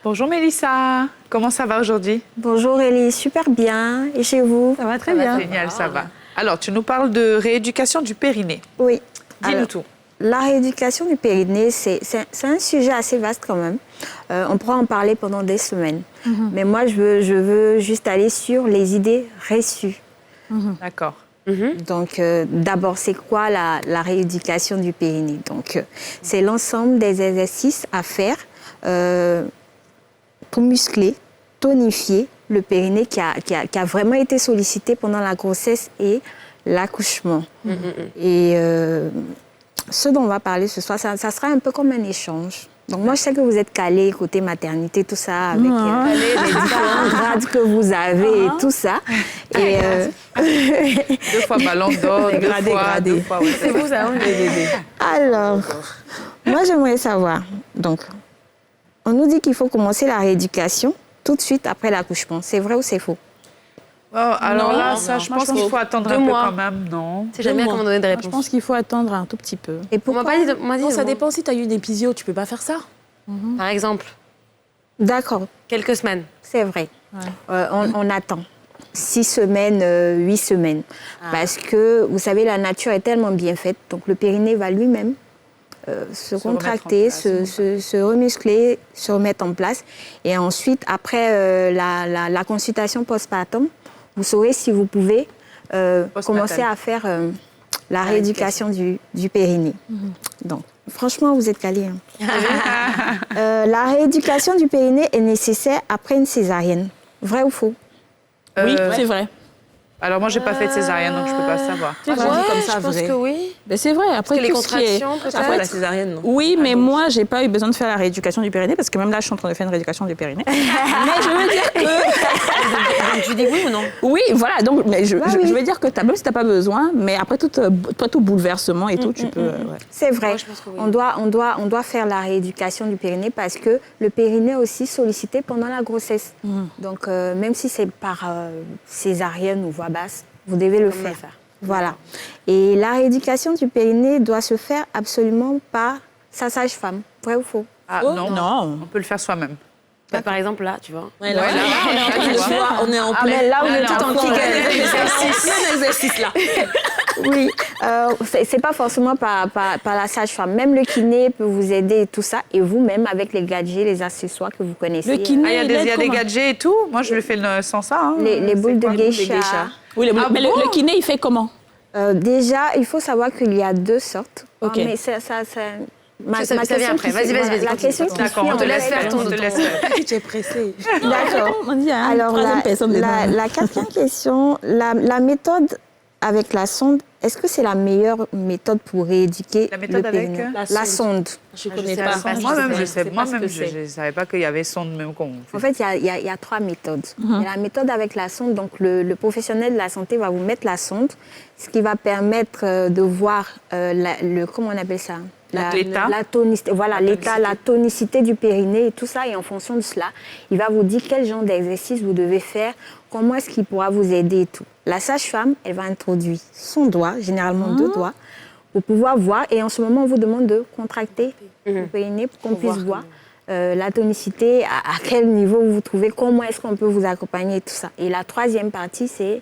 Bonjour Mélissa, comment ça va aujourd'hui? Bonjour Elie, super bien. Et chez vous? Ça va très bien. Génial, ça va. Alors, tu nous parles de rééducation du périnée. Oui. Dis-nous tout. La rééducation du périnée, c'est un sujet assez vaste quand même. On pourra en parler pendant des semaines. Mais moi, je veux juste aller sur les idées reçues. D'accord. Donc, d'abord, c'est quoi la rééducation du périnée? Donc, c'est l'ensemble des exercices à faire pour muscler, tonifier le périnée qui a vraiment été sollicité pendant la grossesse et l'accouchement. Et ce dont on va parler ce soir, ça sera un peu comme un échange. Donc moi, je sais que vous êtes calés côté maternité, tout ça, avec les différents grades que vous avez et tout ça. Et 2 fois ballon d'or, 2 fois. Ouais, C'est vous, ça, on est bébés. Alors, moi, j'aimerais savoir. Donc, on nous dit qu'il faut commencer la rééducation tout de suite après l'accouchement. C'est vrai ou c'est faux? Oh, alors Non, là, ça, je pense qu'il faut attendre 2 un peu mois. quand même, non? C'est jamais à comment donner des Je réponses. pense qu'il faut attendre un tout petit peu. Et On pourquoi? m'a pas dit, on m'a dit Non, ça bon. dépend si tu as eu une épisio, tu peux pas faire ça. Par exemple, D'accord, quelques semaines. c'est vrai. On attend 6 semaines, 8 semaines. Parce que, vous savez, la nature est tellement bien faite. Donc, le périnée va lui-même se contracter, remettre en place. se remuscler, se remettre en place. Et ensuite, après la consultation postpartum, vous saurez si vous pouvez commencer à faire la rééducation du périnée. Donc, franchement, vous êtes calés. La rééducation du périnée est nécessaire après une césarienne. Vrai ou faux? Oui, c'est vrai. Alors moi, j'ai pas fait de césarienne, donc je peux pas savoir. Ouais, comme ça, je pense vrai. que oui. Ben, c'est vrai. Après, Que les tout ce qui est- contractions, peut-être. Après, La césarienne, non. Oui, mais moi, j'ai pas eu besoin de faire la rééducation du périnée parce que même là, je suis en train de faire une rééducation du périnée. Mais je veux dire que... Donc tu dis oui ou non? Oui, voilà. Donc, mais je veux dire que même si t'as pas besoin, mais après tout bouleversement et tout, tu peux... ouais. C'est vrai. Ouais, je pense que oui. On doit faire la rééducation du périnée parce que le périnée est aussi sollicité pendant la grossesse. Donc, même si c'est par césarienne ou voie basse, vous devez le faire. Voilà. Et la rééducation du périnée doit se faire absolument par sa sage-femme. Vrai ou faux? Ah non, Non. on peut le faire soi-même. Bah, par exemple, là, tu vois. Ouais, là, on est en plein. Mais là, on Là, est là, tout en on kick. plein exercice là. Oui, c'est pas forcément par la sage-femme. Même le kiné peut vous aider et tout ça. Et vous-même, avec les gadgets, les accessoires que vous connaissez. Le kiné, Ah, il y a des comment? gadgets et tout. Moi, je le fais sans ça. Hein. Les boules de quoi, geisha. Oui, mais le kiné, il fait comment? Déjà, il faut savoir qu'il y a 2 sortes. Ok. Mais ça Ça vient après. Vas-y, La continue. question qui D'accord, suit, on te en laisse fait, faire ton... Tu es pressée. D'accord. On dit, hein, Alors, troisième personne dedans. la quatrième question, la méthode avec la sonde, est-ce que c'est la meilleure méthode pour rééduquer La méthode le avec, périnée? la La sonde. sonde. Je connais sais pas. pas. Moi-même, je sais sais. pas Moi-même, ce que je ne savais pas qu'il y avait sonde même qu'on... En fait, il y a 3 méthodes. Il y a la méthode avec la sonde. Donc, le professionnel de la santé va vous mettre la sonde, ce qui va permettre de voir comment on appelle ça? L'état. La tonicité. Voilà, l'état, la tonicité du périnée et tout ça. Et en fonction de cela, il va vous dire quel genre d'exercice vous devez faire, comment est-ce qu'il pourra vous aider et tout. La sage-femme, elle va introduire son doigt, généralement 2 doigts, pour pouvoir voir. Et en ce moment, on vous demande de contracter le périnée pour qu'on puisse voir la tonicité, à quel niveau vous vous trouvez, comment est-ce qu'on peut vous accompagner et tout ça. Et la 3e partie, c'est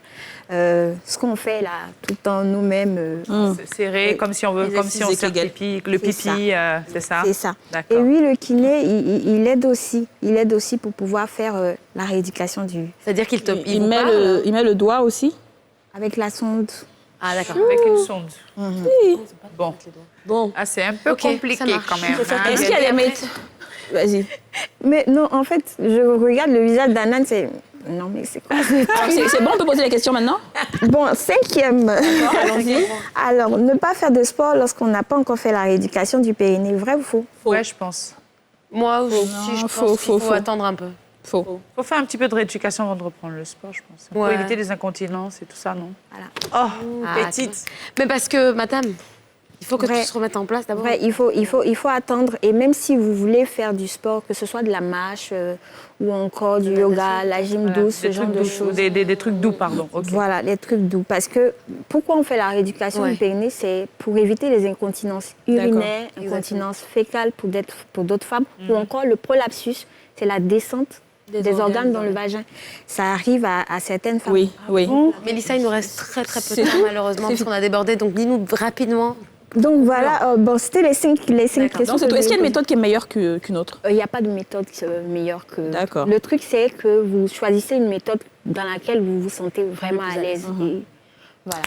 ce qu'on fait là, tout le temps nous-mêmes. Serré, comme si on veut, comme si on sert pipi, le pipi, c'est ça? C'est ça. D'accord. Et oui, le kiné, il aide aussi. Il aide aussi pour pouvoir faire la rééducation C'est-à-dire qu'il te. Il vous met parle. il met le doigt aussi. avec la sonde. Ah, d'accord. Avec une sonde. Bon. Bon. Ah, c'est un peu Ok, ça compliqué marche. quand même. hein. Est-ce qu'il y a des méthodes? Vas-y. Mais non, en fait, je regarde le visage d'Anan, c'est... Non, mais c'est quoi ce truc? C'est bon, on peut poser la question maintenant? Bon, 5e. Allons-y. Alors, ne pas faire de sport lorsqu'on n'a pas encore fait la rééducation du périnée. Vrai ou faux? Ouais, je pense. Moi aussi, je pense faux, qu'il faut faux. attendre un peu. Faux. Il faut faire un petit peu de rééducation avant de reprendre le sport, je pense. Pour Ouais. éviter les incontinences et tout ça, non? Voilà. Oh, Ah, Petite. Mais parce que, madame, Il faut que Vrai. tout se remette en place d'abord. Ouais, il faut attendre. Et même si vous voulez faire du sport, que ce soit de la marche ou encore du yoga, la gym douce, ce Des genre trucs de doux, choses. des trucs doux, pardon. Ok. Voilà, les trucs doux. Parce que pourquoi on fait la rééducation Ouais. du périnée, c'est pour éviter les incontinences urinaires, incontinences fécales pour d'autres femmes, ou encore le prolapsus, c'est la descente des organes dans le vagin. Ça arrive à certaines femmes. Oui, oui. Mélissa, il nous reste très peu de C'est temps tout malheureusement parce qu'on a débordé. Donc dis-nous rapidement. Donc voilà, bon, c'était les cinq questions. Donc, est-ce qu'il y a une méthode qui est meilleure qu'une autre? Il n'y a pas de méthode meilleure que... D'accord. Le truc, c'est que vous choisissez une méthode dans laquelle vous vous sentez vraiment à l'aise. Et voilà.